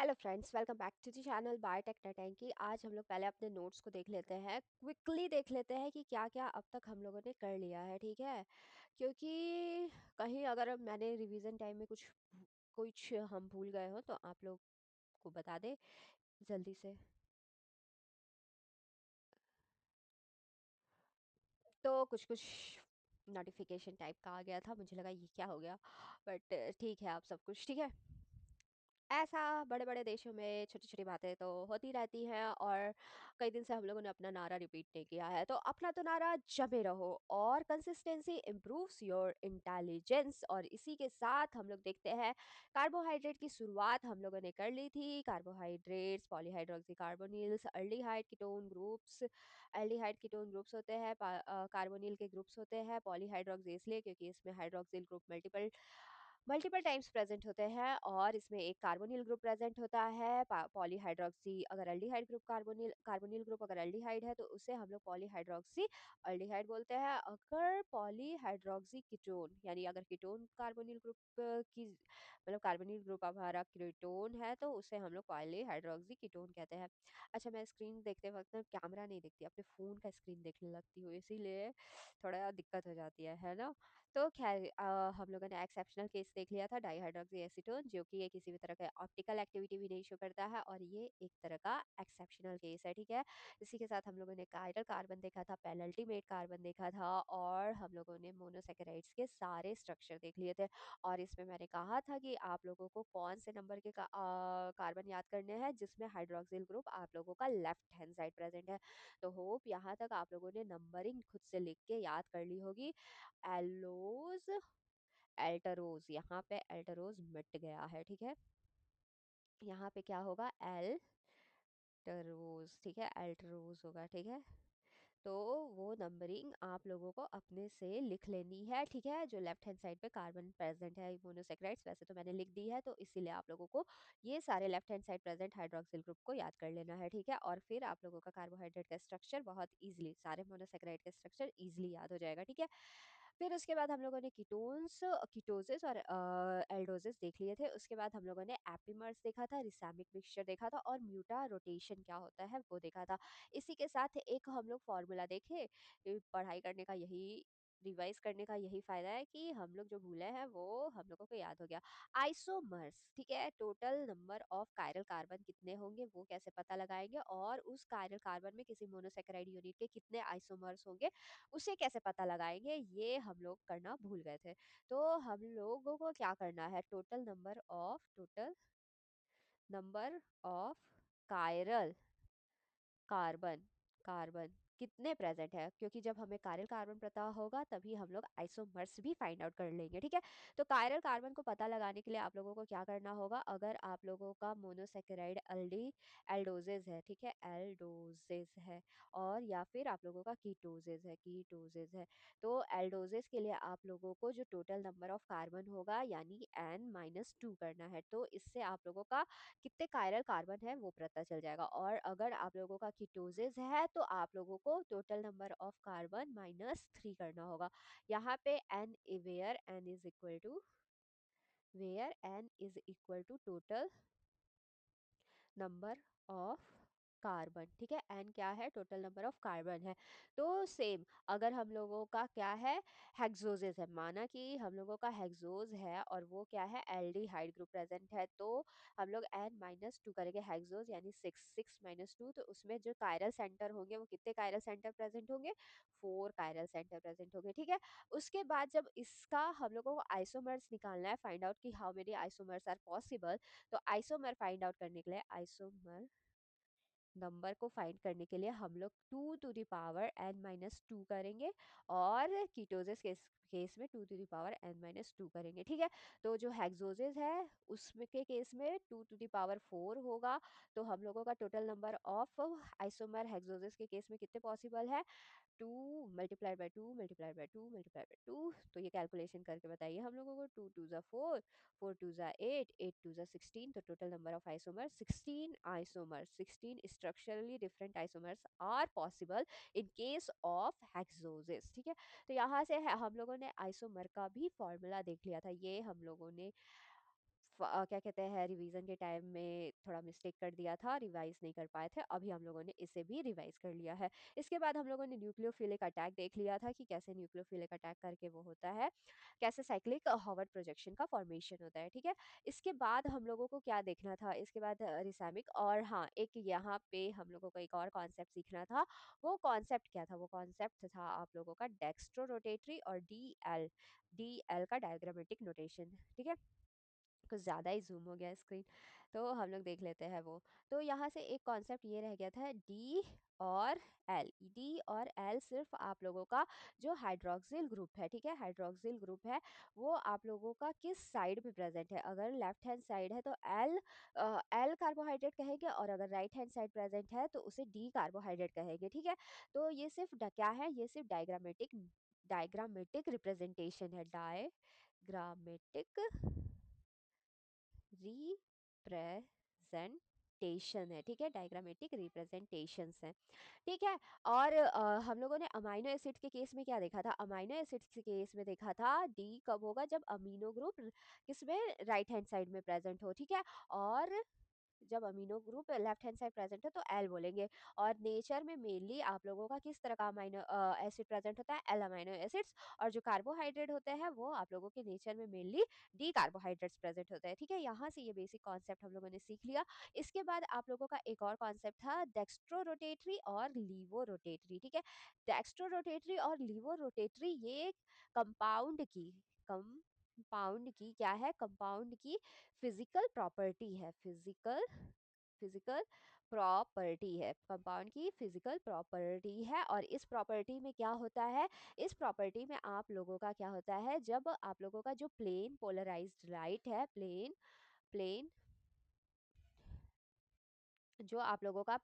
Hello friends, welcome back to the channel biotech टैंकी। आज हम लोग पहले अपने नोट्स को देख लेते हैं, क्विकली देख लेते हैं कि क्या क्या अब तक हम लोगों ने कर लिया है। ठीक है, क्योंकि कहीं अगर मैंने रिवीजन टाइम में कुछ कुछ हम भूल गए हो तो आप लोग को बता दे जल्दी से। तो कुछ कुछ नोटिफिकेशन टाइप का आ गया था, मुझे लगा ये क्या हो गया, बट ठीक है। आप सब कुछ ठीक है। ऐसा बड़े बड़े देशों में छोटी छोटी बातें तो होती रहती हैं, और कई दिन से हम लोगों ने अपना नारा रिपीट नहीं किया है, तो अपना तो नारा जमे रहो और कंसिस्टेंसी इम्प्रूव्स योर इंटेलिजेंस। और इसी के साथ हम लोग देखते हैं, कार्बोहाइड्रेट की शुरुआत हम लोगों ने कर ली थी। Carbohydrates, polyhydroxy carbonyls, aldehyde ketone groups. Aldehyde ketone groups होते हैं, कार्बोनिल के ग्रुप्स होते हैं। पॉलीहाइड्रोक्सी इसलिए क्योंकि इसमें hydroxyl group multiple multiple times present होते हैं, और इसमें एक कार्बोनिल ग्रुप प्रेजेंट होता है। पॉलीहाइड्रोक्सी अगर aldehyde group, carbonyl carbonyl group अगर अल्डिहाइड है तो उसे हम लोग पॉलीहाइड्रोक्सी अल्डिहाइड बोलते हैं। अगर पॉलीहाइड्रोक्सी कीटोन यानी अगर कीटोन कार्बोनिल ग्रुप की मतलब कार्बोनिल ग्रुप हमारा कीटोन है तो उसे हम लोग पॉलीहाइड्रोक्सी कीटोन कहते हैं। अच्छा, मैं स्क्रीन देखते वक्त ना कैमरा नहीं देखती, अपने फ़ोन का स्क्रीन देखने लगती हूँ, इसीलिए थोड़ा दिक्कत हो जाती है ना। तो खैर हम लोगों ने एक्सेप्शनल केस देख लिया था, डाईहाइड्रोक्सी एसीटोन, जो कि ये किसी भी तरह का ऑप्टिकल एक्टिविटी भी नहीं शो करता है, और ये एक तरह का एक्सेप्शनल केस है। ठीक है, इसी के साथ हम लोगों ने कायरल कार्बन देखा था, पेनल्टीमेट कार्बन देखा था, और हम लोगों ने मोनोसेकेराइड्स के सारे स्ट्रक्चर देख लिए थे। और इसमें मैंने कहा था कि आप लोगों को कौन से नंबर के कार्बन याद करने हैं जिसमें हाइड्रोक्सिल ग्रुप आप लोगों का लेफ्ट हैंड साइड प्रेजेंट है। तो होप यहाँ तक आप लोगों ने नंबरिंग खुद से लिख के याद कर ली होगी। एलोज, एल्टरोज, यहाँ पे एल्टरोज मिट गया है। ठीक है, यहाँ पे क्या होगा, एल्टरोज। ठीक है, एल्टरोज होगा। ठीक है, तो वो नंबरिंग आप लोगों को अपने से लिख लेनी है। ठीक है, जो लेफ्ट हैंड साइड पे कार्बन प्रेजेंट है मोनोसेक्राइड्स, वैसे तो मैंने लिख दी है, तो इसीलिए आप लोगों को ये सारे left hand side present hydroxyl group को याद कर लेना है। ठीक है, और फिर आप लोगों का कार्बोहाइड्रेट का स्ट्रक्चर बहुत इजीली, सारे मोनोसेक्राइड का स्ट्रक्चर इजीली याद हो जाएगा। ठीक है, फिर उसके बाद हम लोगों ने कीटोन्स, कीटोसिस और एल्डोसिस देख लिए थे। उसके बाद हम लोगों ने एपिमर्स देखा था, रिसामिक मिक्सचर देखा था, और म्यूटा रोटेशन क्या होता है वो देखा था। इसी के साथ एक हम लोग फॉर्मूला देखे। पढ़ाई करने का यही, रिवाइज करने का यही फायदा है कि हम लोग जो भूले हैं वो हम लोगों को याद हो गया। आइसोमर्स, ठीक है, total number of chiral carbon कितने होंगे वो कैसे पता लगाएंगे, और उस कायरल कार्बन में किसी मोनोसेकेराइड यूनिट के कितने आइसोमर्स होंगे उसे कैसे पता लगाएंगे, ये हम लोग करना भूल गए थे। तो हम लोगों को क्या करना है, total number of chiral carbon, carbon कितने प्रेजेंट है, क्योंकि जब हमें कायरल कार्बन पता होगा तभी हम लोग आइसोमर्स भी फाइंड आउट कर लेंगे। ठीक है, तो कायरल कार्बन को पता लगाने के लिए आप लोगों को क्या करना होगा, अगर आप लोगों का मोनोसेकेराइड अल्डी एल्डोजेज है, ठीक है, एल्डोजेज है, और या फिर आप लोगों का कीटोजेज है, तो एल्डोजेज के लिए आप लोगों को जो टोटल नंबर ऑफ कार्बन होगा यानी N-2 करना है, तो इससे आप लोगों का कितने कायरल कार्बन है वो पता चल जाएगा। और अगर आप लोगों का कीटोसिस है तो आप लोगों को टोटल नंबर ऑफ कार्बन -3 करना होगा। यहाँ पे where N is equal to total number of carbon. ठीक है, एन क्या है, टोटल नंबर ऑफ कार्बन है। तो सेम अगर हम लोगों का क्या है, हेक्सोजेस है, माना कि हम लोगों का हेक्सोज है और वो क्या है, एल्डिहाइड ग्रुप प्रेजेंट है, तो हम लोग N-2 करेंगे। हेक्सोज यानी 6 - 2, तो उसमें जो कायरल सेंटर होंगे वो कितने कायरल सेंटर प्रेजेंट होंगे, 4 कायरल सेंटर प्रेजेंट होंगे। ठीक है, उसके बाद जब इसका हम लोगों को आइसोमर्स निकालना है, फाइंड आउट कि how many isomers are possible, तो आइसोमर फाइंड आउट करने के लिए, आइसोमर नंबर को फाइंड करने के लिए हम लोग 2 to the power N-2 करेंगे, और कीटोसिस केस में 2 to the power N-2 करेंगे। ठीक है, तो जो हेक्सोसिस है उसमें के केस में 2 to the power 4 होगा। तो हम लोगों का टोटल नंबर ऑफ आइसोमर हेक्सोसिस के केस में कितने पॉसिबल है, 2 × 2 × 2 × 2 तो ये कैलकुलेशन करके बताइए हम लोगों को। 2 × 2 = 4, 4 × 2 = 8, 8 × 2 = 16, तो total number of isomer 16 isomer, 16 structurally different isomers are possible in case of hexoses. ठीक है, तो यहाँ से हम लोगों ने आइसोमर का भी फॉर्मूला देख लिया था, ये हम लोगों ने क्या कहते हैं, रिवीजन के टाइम में थोड़ा मिस्टेक कर दिया था, रिवाइज नहीं कर पाए थे। अभी हम लोगों ने इसे भी रिवाइज कर लिया है। इसके बाद हम लोगों ने न्यूक्लियोफिलिक अटैक देख लिया था कि कैसे न्यूक्लियोफिलिक अटैक करके वो होता है, कैसे साइक्लिक हॉवर्ड प्रोजेक्शन का फॉर्मेशन होता है, ठीक है। इसके बाद हम लोगों को क्या देखना था, इसके बाद रिसैमिक, और हाँ, एक यहाँ पे हम लोगों को एक और कॉन्सेप्ट सीखना था। वो कॉन्सेप्ट क्या था, वो कॉन्सेप्ट था आप लोगों का डेक्स्ट्रो रोटेटरी और डी एल का डायग्रामेटिक नोटेशन, ठीक है। कुछ ज़्यादा ही जूम हो गया स्क्रीन, तो हम लोग देख लेते हैं वो। तो यहाँ से एक कॉन्सेप्ट ये रह गया था, डी और एल सिर्फ आप लोगों का जो हाइड्रोक्सिल ग्रुप है, ठीक है, हाइड्रोक्सिल ग्रुप है, वो आप लोगों का किस साइड पे प्रेजेंट है। अगर लेफ्ट हैंड साइड है तो एल कार्बोहाइड्रेट कहेंगे, और अगर राइट हैंड साइड प्रेजेंट है तो उसे डी कार्बोहाइड्रेट कहेंगे, ठीक है। तो ये सिर्फ क्या है, ये सिर्फ डायग्रामेटिक रिप्रेजेंटेशन है, डायग्रामेटिक रिप्रेजेंटेशन है, ठीक है, डायग्रामेटिक रिप्रेजेंटेशंस है, ठीक है। और हम लोगों ने अमाइनो एसिड के केस में क्या देखा था, अमाइनो एसिड के केस में देखा था डी कब होगा, जब अमीनो ग्रुप किसमें, राइट हैंड साइड में प्रेजेंट हो, ठीक है। और जब amino group left hand side present है तो एल बोलेंगे। और नेचर में मेनली आप लोगों का किस तरह का अमीनो एसिड प्रेजेंट होता है, एल अमीनो एसिड्स। और जो कार्बोहाइड्रेट होते हैं वो आप लोगों के नेचर में मेनली डी कार्बोहाइड्रेट्स प्रेजेंट होते हैं, ठीक है। यहाँ से ये बेसिक कॉन्सेप्ट हम लोगों ने सीख लिया। इसके बाद आप लोगों का एक और कॉन्सेप्ट था डेक्स्ट्रो रोटेटरी और लीवो रोटेटरी, ठीक है। डेक्स्ट्रो रोटेटरी और लीवो रोटेटरी ये कंपाउंड की कंपाउंड की क्या है, कंपाउंड की फिजिकल प्रॉपर्टी है, फिजिकल प्रॉपर्टी है, कंपाउंड की फिजिकल प्रॉपर्टी है। और इस प्रॉपर्टी में क्या होता है, इस प्रॉपर्टी में आप लोगों का क्या होता है, जब आप लोगों का जो प्लेन पोलराइज्ड लाइट है, प्लेन जो आप लोगों का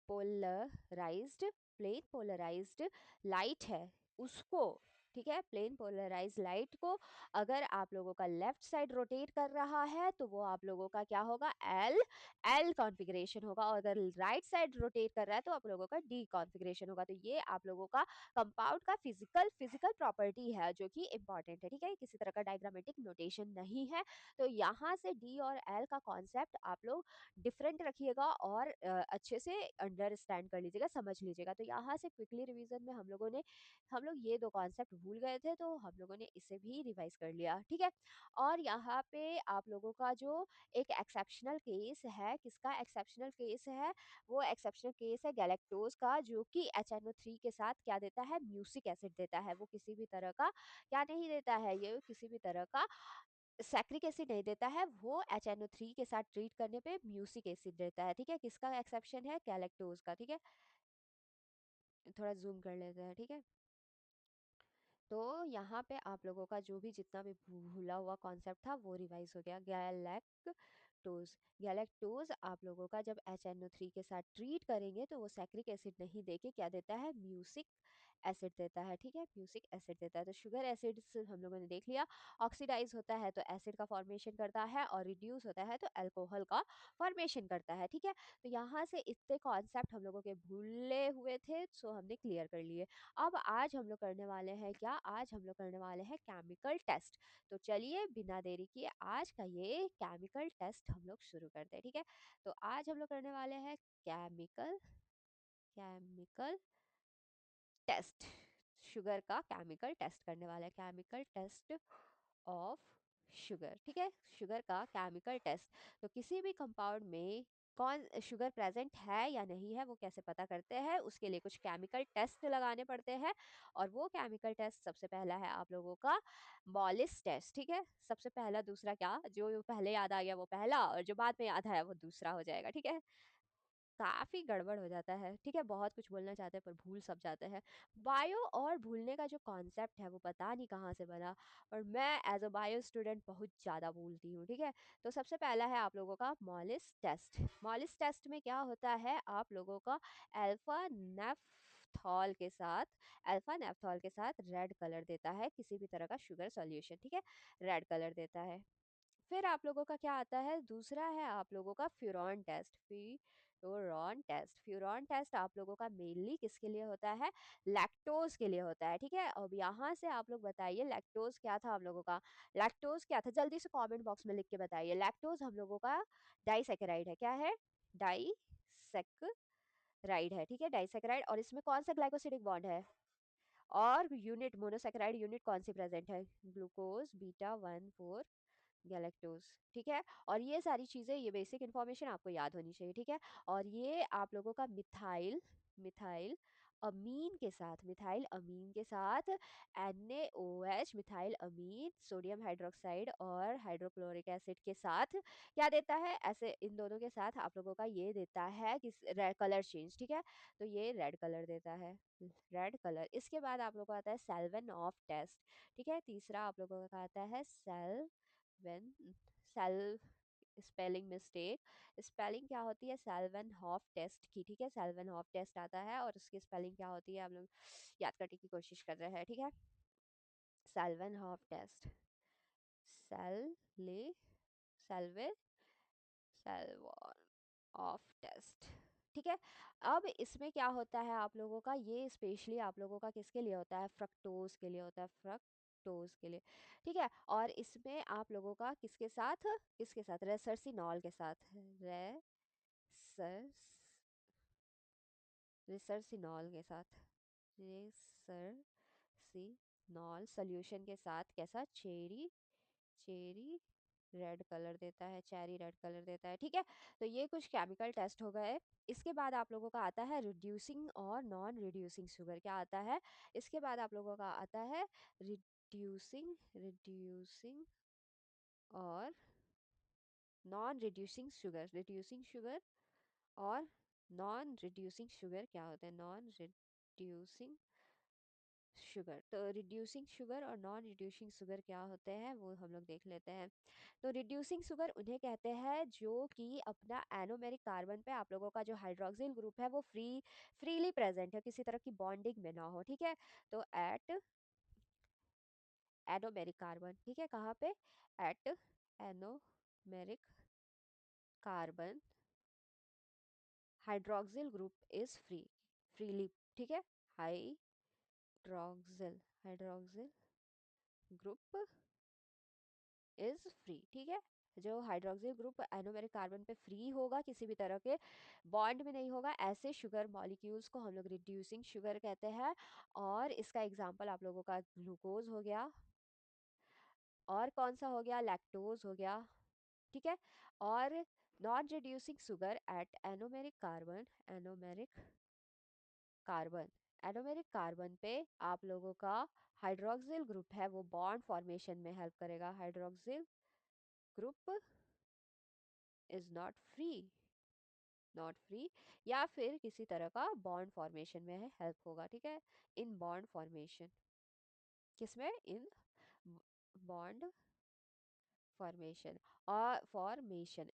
पोलराइज्ड प्लेन पोलराइज्ड लाइट है उसको, ठीक है, प्लेन पोलराइज्ड लाइट को अगर आप लोगों का लेफ्ट साइड रोटेट कर रहा है तो वो आप लोगों का क्या होगा, एल एल कॉन्फ़िगरेशन होगा। और अगर राइट साइड रोटेट कर रहा है तो आप लोगों का डी कॉन्फ़िगरेशन होगा। तो ये आप लोगों का कंपाउंड का फिजिकल प्रॉपर्टी है जो कि इंपॉर्टेंट है, ठीक है, किसी तरह का डायग्रामेटिक नोटेशन नहीं है। तो यहाँ से डी और एल का कॉन्सेप्ट आप लोग डिफरेंट रखिएगा और अच्छे से अंडरस्टैंड कर लीजिएगा, समझ लीजिएगा। तो यहाँ से क्विकली रिवीजन में हम लोग ये दो कॉन्सेप्ट भूल गए थे, तो हम लोगों ने इसे भी रिवाइज कर लिया, ठीक है। और यहाँ पे आप लोगों का जो एक एक्सेप्शनल केस है, किसका एक्सेप्शनल केस है, वो एक्सेप्शनल केस है गैलेक्टोज का, जो कि HNO3 के साथ क्या देता है, म्यूसिक एसिड देता है। वो किसी भी तरह का क्या नहीं देता है, ये किसी भी तरह का सैक्रिक एसिड नहीं देता है, वो HNO3 के साथ ट्रीट करने पे म्यूसिक एसिड देता है, ठीक है। किसका एक्सेप्शन है, गैलेक्टोज का, ठीक है। थोड़ा जूम कर लेते हैं, ठीक है। तो यहाँ पे आप लोगों का जो भी जितना भी भूला हुआ कॉन्सेप्ट था वो रिवाइज हो गया। गैलेक्टोज आप लोगों का जब HNO3 के साथ ट्रीट करेंगे तो वो सैक्रिक एसिड नहीं देके क्या देता है, म्यूसिक एसिड देता है, ठीक है, म्यूसिक एसिड देता है। तो शुगर एसिड हम लोगों ने देख लिया, ऑक्सीडाइज होता है तो एसिड का फॉर्मेशन करता है, और रिड्यूस होता है तो अल्कोहल का फॉर्मेशन करता है, ठीक है। तो यहाँ से इतने कॉन्सेप्ट हम लोगों के भूले हुए थे, सो हमने क्लियर कर लिए। अब आज हम लोग करने वाले हैं क्या, आज हम लोग करने वाले हैं केमिकल टेस्ट। तो चलिए बिना देरी किए आज का ये केमिकल टेस्ट हम लोग शुरू करते हैं, ठीक है। तो आज हम लोग करने वाले हैं केमिकल केमिकल टेस्ट, शुगर का केमिकल टेस्ट करने वाला है, केमिकल टेस्ट ऑफ शुगर, ठीक है, शुगर का केमिकल टेस्ट। तो किसी भी कंपाउंड में कौन शुगर प्रेजेंट है या नहीं है वो कैसे पता करते हैं, उसके लिए कुछ केमिकल टेस्ट लगाने पड़ते हैं। और वो केमिकल टेस्ट सबसे पहला है आप लोगों का मॉलिस टेस्ट, ठीक है। सबसे पहला, दूसरा क्या, जो पहले याद आ गया वो पहला, और जो बाद में याद आया वो दूसरा हो जाएगा, ठीक है। काफ़ी गड़बड़ हो जाता है, ठीक है, बहुत कुछ बोलना चाहते हैं पर भूल सब जाते हैं। बायो और भूलने का जो कॉन्सेप्ट है वो पता नहीं कहाँ से बना, और मैं एज अ बायो स्टूडेंट बहुत ज़्यादा भूलती हूँ, ठीक है। तो सबसे पहला है आप लोगों का मॉलिस टेस्ट। मॉलिस टेस्ट में क्या होता है, आप लोगों का अल्फा नेफ्थॉल के साथ अल्फा नेफ्थॉल के साथ रेड कलर देता है, किसी भी तरह का शुगर सॉल्यूशन, ठीक है, रेड कलर देता है। फिर आप लोगों का क्या आता है, दूसरा है आप लोगों का फ्यूरॉन टेस्ट। फ्यूरॉन टेस्ट आप लोगों का मेनली किसके लिए होता है? लैक्टोज के लिए होता है, ठीक है। अब यहाँ से आप लोग बताइए लैक्टोज क्या था आप लोगों का? लैक्टोज क्या था? जल्दी से कमेंट बॉक्स में लिख के बताइए। लैक्टोज हम लोगों का डाइसैकेराइड है। क्या है? डाइसैकेराइड है, ठीक है, डाइसैकेराइड। और इसमें कौन सा ग्लाइकोसिडिक बॉन्ड है? और यूनिट मोनोसैकेराइड यूनिट कौन सी प्रेजेंट है? ग्लूकोज बीटा 1,4 गैलेक्टोज, ठीक है। और ये सारी चीज़ें, ये बेसिक इन्फॉर्मेशन आपको याद होनी चाहिए, ठीक है। और ये आप लोगों का मिथाइल मिथाइल अमीन के साथ, मिथाइल अमीन के साथ NaOH, मिथाइल अमीन सोडियम हाइड्रोक्साइड और हाइड्रोक्लोरिक एसिड के साथ क्या देता है? ऐसे इन दोनों के साथ आप लोगों का ये देता है कि रेड कलर चेंज, ठीक है। तो ये रेड कलर देता है, रेड कलर। इसके बाद आप लोगों को आता है सेल्वन ऑफ टेस्ट, ठीक है। तीसरा आप लोगों का आता है when sell spelling mistake. Spelling क्या होती है सेल्वन हॉफ टेस्ट की, ठीक है। सेल्वन हॉफ टेस्ट आता है और उसकी स्पेलिंग क्या होती है आप लोग याद करने की कोशिश कर रहे हैं, ठीक है। सेल्वन हॉफ टेस्ट, सेल सेल्वे सेल्वन ऑफ टेस्ट, ठीक है। अब इसमें क्या होता है आप लोगों का? ये स्पेशली आप लोगों का किसके लिए होता है? फ्रक्टोज के लिए होता है, फ्रक्टोज के लिए, ठीक है। और इसमें आप लोगों का किसके साथ? रेसरसिनॉल के साथ, रेसरसिनॉल के साथ, रेसरसिनॉल सोल्यूशन के साथ कैसा? चेरी चेरी रेड कलर देता है, चेरी रेड कलर देता है, ठीक है। तो ये कुछ केमिकल टेस्ट हो गए। इसके बाद आप लोगों का आता है रिड्यूसिंग और नॉन रिड्यूसिंग शुगर। क्या आता है? इसके बाद आप लोगों का आता है रिड्यूसिंग रिड्यूसिंग और non reducing sugar. Reducing sugar और नॉन रिड्यूसिंग शुगर क्या होता है? Non reducing sugar. तो रिड्यूसिंग शुगर और नॉन रिड्यूसिंग शुगर क्या होते हैं वो हम लोग देख लेते हैं। तो रिड्यूसिंग शुगर उन्हें कहते हैं जो कि अपना एनोमेरिक कार्बन पे आप लोगों का जो हाइड्रोक्सिल ग्रुप है वो फ्रीली प्रेजेंट है, किसी तरह की बॉन्डिंग में ना हो, ठीक है। तो एट एनोमेरिक कार्बन, ठीक है, कहाँ पे? At anomeric carbon hydroxyl group is freely, ठीक है। हाइड्रोक्सिल ग्रुप इज फ्री, ठीक है। जो हाइड्रोक्सिल ग्रुप एनोमेरिक कार्बन पे फ्री होगा, किसी भी तरह के बॉन्ड में नहीं होगा, ऐसे शुगर मॉलिक्यूल्स को हम लोग रिड्यूसिंग शुगर कहते हैं। और इसका एग्जांपल आप लोगों का ग्लूकोज हो गया, और कौन सा हो गया? लैक्टोज हो गया, ठीक है। और non reducing sugar at carbon anomeric carbon पे आप लोगों का हाइड्रोक्सिल ग्रुप है वो बॉन्ड फॉर्मेशन में हेल्प करेगा। Hydroxyl group is not free या फिर किसी तरह का बॉन्ड फॉर्मेशन में हेल्प होगा, ठीक है। इन बॉन्ड फॉर्मेशन, किसमें? In bond formation.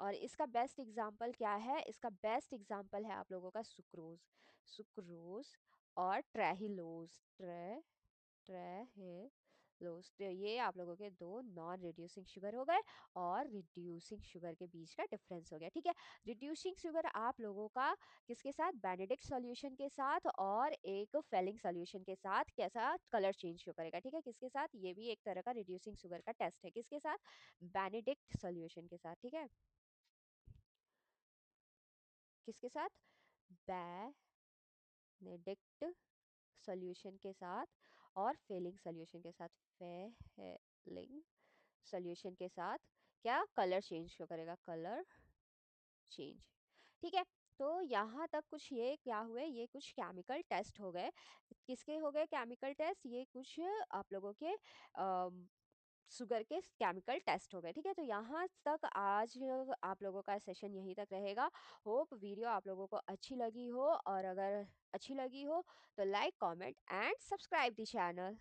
और इसका बेस्ट एग्जांपल क्या है? इसका बेस्ट एग्जांपल है आप लोगों का सुक्रोज और ट्रेहिलोस। तो ये आप लोगों के दो नॉन रिड्यूसिंग शुगर हो गए और रिड्यूसिंग शुगर के बीच का डिफरेंस हो गया, ठीक है। रिड्यूसिंग शुगर आप लोगों का किसके साथ? बेनेडिक्ट सॉल्यूशन के साथ और एक फेलिंग सॉल्यूशन के साथ कैसा कलर चेंज करेगा, ठीक है। किसके साथ? ये भी एक तरह का रिड्यूसिंग शुगर का टेस्ट है। किसके साथ? बेनेडिक्ट सॉल्यूशन के साथ, ठीक है। किसके साथ? बेनेडिक्ट सॉल्यूशन के साथ और फेलिंग सॉल्यूशन के साथ, फेलिंग सॉल्यूशन के साथ क्या कलर चेंज करेगा? कलर चेंज, ठीक है। तो यहाँ तक कुछ ये क्या हुए? ये कुछ केमिकल टेस्ट हो गए। किसके हो गए केमिकल टेस्ट? ये कुछ आप लोगों के शुगर के केमिकल टेस्ट हो गए, ठीक है। तो यहाँ तक आज आप लोगों का सेशन यहीं तक रहेगा। होप वीडियो आप लोगों को अच्छी लगी हो, और अगर अच्छी लगी हो तो like comment and subscribe the channel.